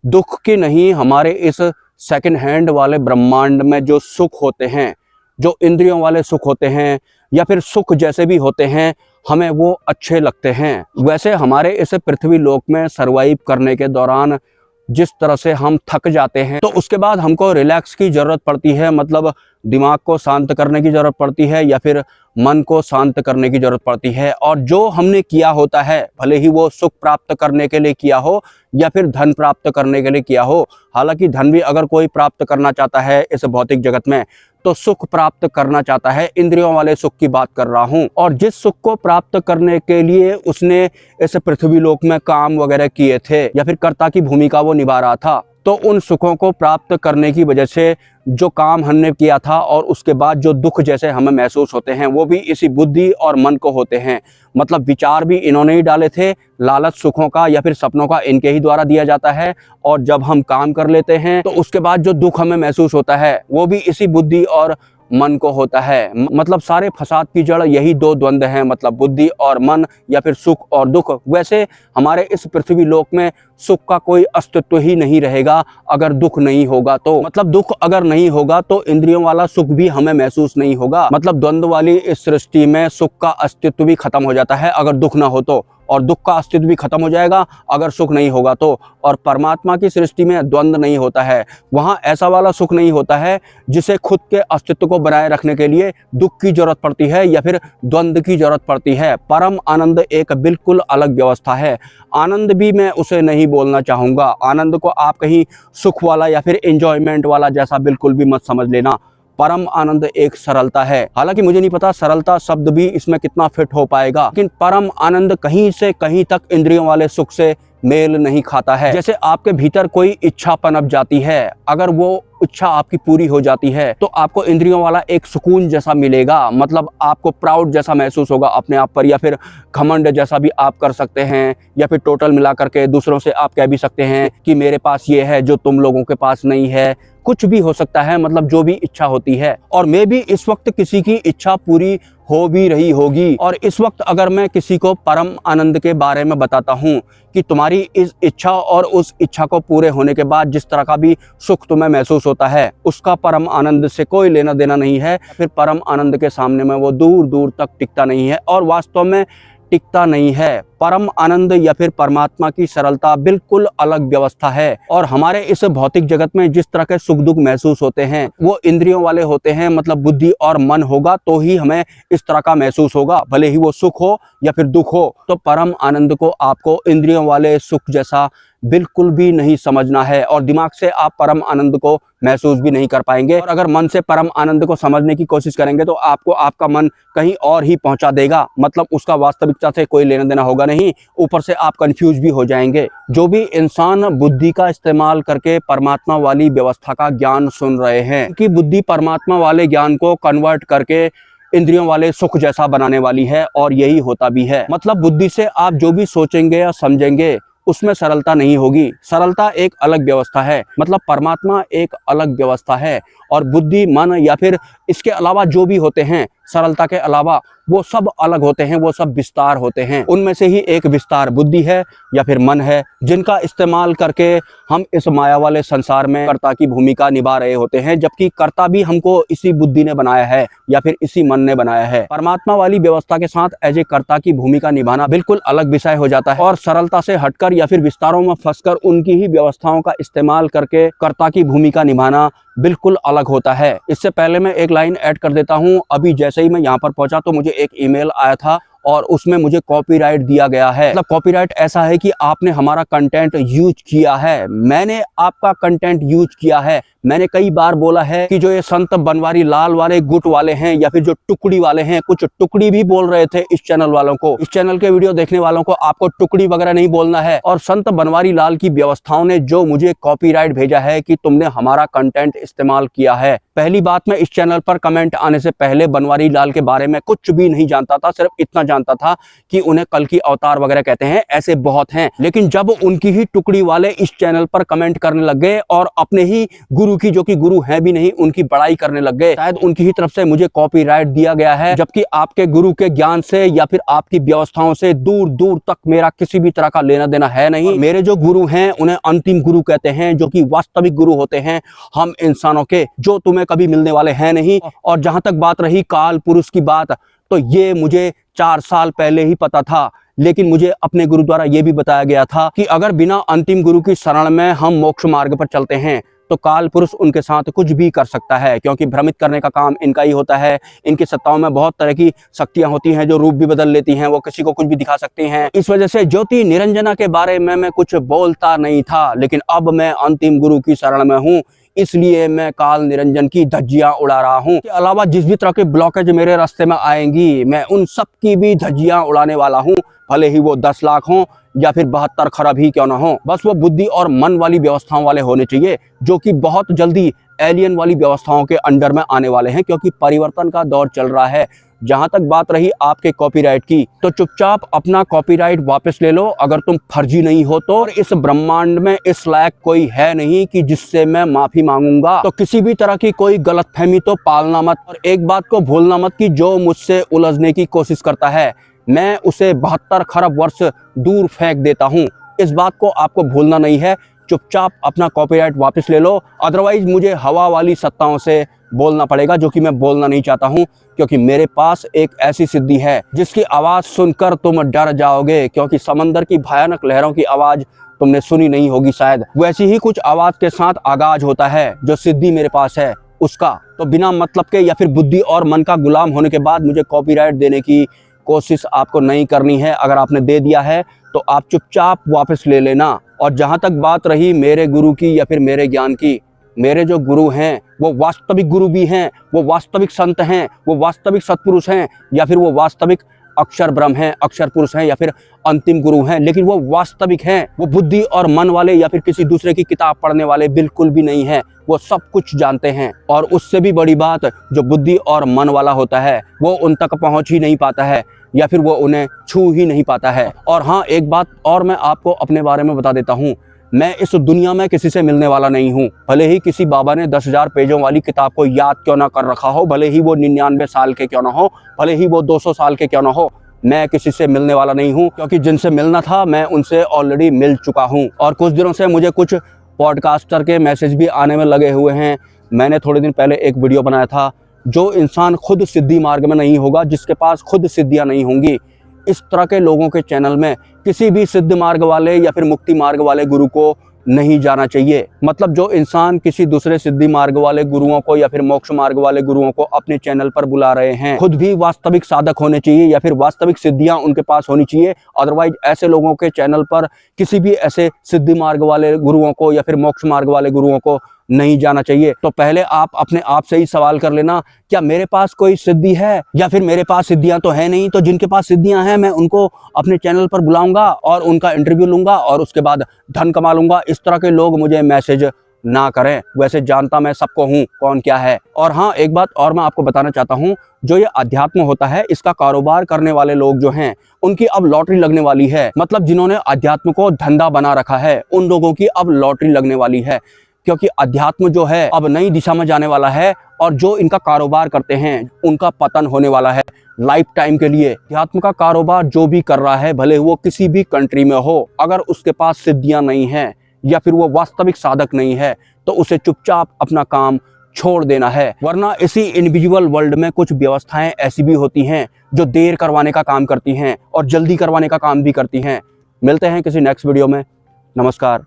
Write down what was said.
दुख की नहीं, हमारे इस सेकंड हैंड वाले ब्रह्मांड में जो सुख होते हैं, जो इंद्रियों वाले सुख होते हैं या फिर सुख जैसे भी होते हैं, हमें वो अच्छे लगते हैं। वैसे हमारे इस पृथ्वी लोक में सरवाइव करने के दौरान जिस तरह से हम थक जाते हैं तो उसके बाद हमको रिलैक्स की ज़रूरत पड़ती है, मतलब दिमाग को शांत करने की ज़रूरत पड़ती है या फिर मन को शांत करने की ज़रूरत पड़ती है। और जो हमने किया होता है, भले ही वो सुख प्राप्त करने के लिए किया हो या फिर धन प्राप्त करने के लिए किया हो, हालांकि धन भी अगर कोई प्राप्त करना चाहता है इस भौतिक जगत में तो सुख प्राप्त करना चाहता है, इंद्रियों वाले सुख की बात कर रहा हूँ। और जिस सुख को प्राप्त करने के लिए उसने इस पृथ्वी लोक में काम वगैरह किए थे या फिर कर्ता की भूमिका वो निभा रहा था, तो उन सुखों को प्राप्त करने की वजह से जो काम हमने किया था और उसके बाद जो दुख जैसे हमें महसूस होते हैं वो भी इसी बुद्धि और मन को होते हैं। मतलब विचार भी इन्होंने ही डाले थे, लालच सुखों का या फिर सपनों का इनके ही द्वारा दिया जाता है। और जब हम काम कर लेते हैं तो उसके बाद जो दुख हमें महसूस होता है वो भी इसी बुद्धि और मन को होता है। मतलब सारे फसाद की जड़ यही दो द्वंद्व हैं, मतलब बुद्धि और मन या फिर सुख और दुख। वैसे हमारे इस पृथ्वी लोक में सुख का कोई अस्तित्व ही नहीं रहेगा अगर दुख नहीं होगा तो। मतलब दुख अगर नहीं होगा तो इंद्रियों वाला सुख भी हमें महसूस नहीं होगा। मतलब द्वंद्व वाली इस सृष्टि में सुख का अस्तित्व भी खत्म हो जाता है अगर दुख ना हो तो, और दुख का अस्तित्व भी खत्म हो जाएगा अगर सुख नहीं होगा तो। और परमात्मा की सृष्टि में द्वंद्व नहीं होता है, वहाँ ऐसा वाला सुख नहीं होता है जिसे खुद के अस्तित्व को बनाए रखने के लिए दुख की जरूरत पड़ती है या फिर द्वंद्व की जरूरत पड़ती है। परम आनंद एक बिल्कुल अलग व्यवस्था है। आनंद भी मैं उसे नहीं बोलना चाहूँगा, आनंद को आप कहीं सुख वाला या फिर एंजॉयमेंट वाला जैसा बिल्कुल भी मत समझ लेना। परम आनंद एक सरलता है, हालांकि मुझे नहीं पता सरलता शब्द भी इसमें कितना फिट हो पाएगा, लेकिन परम आनंद कहीं से कहीं तक इंद्रियों वाले सुख से मेल नहीं खाता है। जैसे आपके भीतर कोई इच्छा पनप जाती है, अगर वो इच्छा आपकी पूरी हो जाती है तो आपको इंद्रियों वाला एक सुकून जैसा मिलेगा। मतलब आपको प्राउड जैसा महसूस होगा अपने आप पर, या फिर घमंड जैसा भी आप कर सकते हैं, या फिर टोटल मिला करके दूसरों से आप कह भी सकते हैं कि मेरे पास ये है जो तुम लोगों के पास नहीं है। कुछ भी हो सकता है, मतलब जो भी इच्छा होती है। और मे भी इस वक्त किसी की इच्छा पूरी हो भी रही होगी। और इस वक्त अगर मैं किसी को परम आनंद के बारे में बताता हूँ कि तुम्हारी इस इच्छा और उस इच्छा को पूरे होने के बाद जिस तरह का भी सुख तुम्हें महसूस होता है उसका परम आनंद से कोई लेना देना नहीं है, फिर परम आनंद के सामने में वो दूर दूर तक टिकता नहीं है और वास्तव में टिकता नहीं है। परम आनंद या फिर परमात्मा की सरलता बिल्कुल अलग व्यवस्था है। और हमारे इस भौतिक जगत में जिस तरह के सुख दुख महसूस होते हैं वो इंद्रियों वाले होते हैं, मतलब बुद्धि और मन होगा तो ही हमें इस तरह का महसूस होगा, भले ही वो सुख हो या फिर दुख हो। तो परम आनंद को आपको इंद्रियों वाले सुख जैसा बिल्कुल भी नहीं समझना है और दिमाग से आप परम आनंद को महसूस भी नहीं कर पाएंगे। और अगर मन से परम आनंद को समझने की कोशिश करेंगे तो आपको आपका मन कहीं और ही पहुंचा देगा, मतलब उसका वास्तविकता से कोई लेना देना होगा नहीं, ऊपर से आप कंफ्यूज भी हो जाएंगे। जो भी इंसान बुद्धि का इस्तेमाल करके परमात्मा वाली व्यवस्था का ज्ञान सुन रहे हैं कि बुद्धि परमात्मा वाले ज्ञान को कन्वर्ट करके इंद्रियों वाले सुख जैसा बनाने वाली है, और यही होता भी है। मतलब बुद्धि से आप जो भी सोचेंगे या समझेंगे उसमें सरलता नहीं होगी। सरलता एक अलग व्यवस्था है, मतलब परमात्मा एक अलग व्यवस्था है और बुद्धि मन या फिर इसके अलावा जो भी होते हैं सरलता के अलावा वो सब अलग होते हैं, वो सब विस्तार होते हैं। उनमें से ही एक विस्तार बुद्धि है या फिर मन है, जिनका इस्तेमाल करके हम इस माया वाले संसार में कर्ता की भूमिका निभा रहे होते हैं, जबकि कर्ता भी हमको इसी बुद्धि ने बनाया है या फिर इसी मन ने बनाया है। परमात्मा वाली व्यवस्था के साथ एज ए कर्ता की भूमिका निभाना बिल्कुल अलग विषय हो जाता है और सरलता से हटकर या फिर विस्तारों में फंसकर उनकी ही व्यवस्थाओं का इस्तेमाल करके कर्ता की भूमिका निभाना बिल्कुल अलग होता है। इससे पहले मैं एक लाइन ऐड कर देता हूँ। अभी जैसे ही मैं यहाँ पर पहुंचा तो मुझे एक ईमेल आया था और उसमें मुझे कॉपीराइट दिया गया है। मतलब कॉपीराइट ऐसा है कि आपने हमारा कंटेंट यूज किया है, मैंने आपका कंटेंट यूज किया है। मैंने कई बार बोला है कि जो ये संत बनवारी लाल वाले गुट वाले हैं या फिर जो टुकड़ी वाले हैं, कुछ टुकड़ी भी बोल रहे थे इस चैनल वालों को, इस चैनल के वीडियो देखने वालों को, आपको टुकड़ी वगैरह नहीं बोलना है। और संत बनवारी लाल की व्यवस्थाओं ने जो मुझे कॉपीराइट भेजा है कि तुमने हमारा कंटेंट इस्तेमाल किया है। पहली बात, मैं इस चैनल पर कमेंट आने से पहले बनवारी लाल के बारे में कुछ भी नहीं जानता था, सिर्फ इतना जानता था कि उन्हें कल की अवतार वगैरह कहते हैं, ऐसे बहुत हैं। लेकिन जब उनकी ही टुकड़ी वाले इस चैनल पर कमेंट करने लग गए और अपने ही गुरु की, जो कि गुरु है भी नहीं, उनकी बड़ाई करने लग गए, शायद उनकी ही तरफ से मुझे कॉपीराइट दिया गया है, जबकि आपके गुरु के ज्ञान से या फिर आपकी व्यवस्थाओं से दूर दूर तक मेरा किसी भी तरह का लेना देना है नहीं। मेरे जो गुरु हैं उन्हें अंतिम गुरु कहते हैं, जो कि वास्तविक गुरु होते हैं हम इंसानों के, जो तुम्हें कभी मिलने वाले हैं नहीं। और जहां तक बात रही काल पुरुष की बात, तो ये मुझे 4 साल पहले ही पता था, लेकिन मुझे अपने गुरु द्वारा ये भी बताया गया था कि अगर बिना अंतिम गुरु की शरण में हम मोक्ष मार्ग पर चलते हैं तो काल पुरुष उनके साथ कुछ भी कर सकता है, क्योंकि भ्रमित करने का काम इनका ही होता है। इनकी सत्ताओं में बहुत तरह की शक्तियां होती हैं जो रूप भी बदल लेती हैं, वो किसी को कुछ भी दिखा सकती हैं। इस वजह से ज्योति निरंजना के बारे में मैं कुछ बोलता नहीं था, लेकिन अब मैं अंतिम गुरु की शरण में हूँ, इसलिए मैं काल निरंजन की धज्जियां उड़ा रहा हूं। इसके अलावा जिस भी तरह के ब्लॉकेज मेरे रास्ते में आएंगी, मैं उन सब की भी धज्जियां उड़ाने वाला हूं, भले ही वो 10 लाख हों या फिर 72 खरब ही क्यों ना हो। बस वो बुद्धि और मन वाली व्यवस्थाओं वाले होने चाहिए, जो कि बहुत जल्दी एलियन वाली व्यवस्थाओं के अंडर में आने वाले हैं, क्योंकि परिवर्तन का दौर चल रहा है। जहां तक बात रही आपके कॉपीराइट की, तो चुपचाप अपना कॉपीराइट वापस ले लो अगर तुम फर्जी नहीं हो तो। और इस ब्रह्मांड में इस लायक कोई है नहीं कि जिससे मैं माफी मांगूंगा, तो किसी भी तरह की कोई गलतफहमी तो पालना मत। और एक बात को भूलना मत कि जो मुझसे उलझने की कोशिश करता है, मैं उसे 72 खरब वर्ष दूर फेंक देता हूं। इस बात को आपको भूलना नहीं है। चुपचाप अपना कॉपीराइट वापस ले लो, अदरवाइज मुझे हवा वाली सत्ताओं से बोलना पड़ेगा, जो कि मैं बोलना नहीं चाहता हूं, क्योंकि मेरे पास एक ऐसी सिद्धि है जिसकी आवाज सुनकर तुम डर जाओगे, क्योंकि समंदर की भयानक लहरों की आवाज तुमने सुनी नहीं होगी शायद। वैसी ही कुछ आवाज के साथ आगाज होता है जो सिद्धि मेरे पास है उसका। तो बिना मतलब के या फिर बुद्धि और मन का गुलाम होने के बाद मुझे कॉपीराइट देने की कोशिश आपको नहीं करनी है। अगर आपने दे दिया है तो आप चुपचाप वापस ले लेना। और जहां तक बात रही मेरे गुरु की या फिर मेरे ज्ञान की, मेरे जो गुरु हैं वो वास्तविक गुरु भी हैं, वो वास्तविक संत हैं, वो वास्तविक सत्पुरुष हैं, या फिर वो वास्तविक अक्षर ब्रह्म हैं, अक्षर पुरुष हैं, या फिर अंतिम गुरु हैं, लेकिन वो वास्तविक हैं। वो बुद्धि और मन वाले या फिर किसी दूसरे की किताब पढ़ने वाले बिल्कुल भी नहीं हैं। वो सब कुछ जानते हैं, और उससे भी बड़ी बात, जो बुद्धि और मन वाला होता है वो उन तक पहुंच ही नहीं पाता है, या फिर वो उन्हें छू ही नहीं पाता है। और हाँ, एक बात और मैं आपको अपने बारे में बता देता हूँ, मैं इस दुनिया में किसी से मिलने वाला नहीं हूँ। भले ही किसी बाबा ने 10,000 पेजों वाली किताब को याद क्यों ना कर रखा हो, भले ही वो 99 साल के क्यों ना हो, भले ही वो 200 साल के क्यों ना हो, मैं किसी से मिलने वाला नहीं हूँ, क्योंकि जिनसे मिलना था मैं उनसे ऑलरेडी मिल चुका हूँ। और कुछ दिनों से मुझे कुछ पॉडकास्टर के मैसेज भी आने में लगे हुए हैं। मैंने थोड़े दिन पहले एक वीडियो बनाया था, जो इंसान खुद सिद्धि मार्ग में नहीं होगा, जिसके पास खुद सिद्धियां नहीं होंगी, इस तरह के लोगों के चैनल में किसी भी सिद्ध मार्ग वाले या फिर मुक्ति मार्ग वाले गुरु को नहीं जाना चाहिए। मतलब जो इंसान किसी दूसरे सिद्धि मार्ग वाले गुरुओं को या फिर मोक्ष मार्ग वाले गुरुओं को अपने चैनल पर बुला रहे हैं, खुद भी वास्तविक साधक होने चाहिए या फिर वास्तविक सिद्धियां उनके पास होनी चाहिए। अदरवाइज ऐसे लोगों के चैनल पर किसी भी ऐसे सिद्धि मार्ग वाले गुरुओं को या फिर मोक्ष मार्ग वाले गुरुओं को नहीं जाना चाहिए। तो पहले आप अपने आप से ही सवाल कर लेना, क्या मेरे पास कोई सिद्धि है, या फिर मेरे पास सिद्धियां तो है नहीं, तो जिनके पास सिद्धियां हैं मैं उनको अपने चैनल पर बुलाऊंगा और उनका इंटरव्यू लूंगा और उसके बाद धन कमा लूंगा। इस तरह के लोग मुझे मैसेज ना करें। वैसे जानता मैं सबको हूँ कौन क्या है। और हाँ, एक बात और मैं आपको बताना चाहता हूँ, जो ये अध्यात्म होता है इसका कारोबार करने वाले लोग जो हैं उनकी अब लॉटरी लगने वाली है। मतलब जिन्होंने अध्यात्म को धंधा बना रखा है उन लोगों की अब लॉटरी लगने वाली है, क्योंकि अध्यात्म जो है अब नई दिशा में जाने वाला है, और जो इनका कारोबार करते हैं उनका पतन होने वाला है लाइफ टाइम के लिए। अध्यात्म का कारोबार जो भी कर रहा है, भले वो किसी भी कंट्री में हो, अगर उसके पास सिद्धियां नहीं हैं या फिर वो वास्तविक साधक नहीं है, तो उसे चुपचाप अपना काम छोड़ देना है। वरना इसी इनविजुअल वर्ल्ड में कुछ व्यवस्थाएं ऐसी भी होती हैं जो देर करवाने का काम करती हैं और जल्दी करवाने का काम भी करती हैं। मिलते हैं किसी नेक्स्ट वीडियो में। नमस्कार।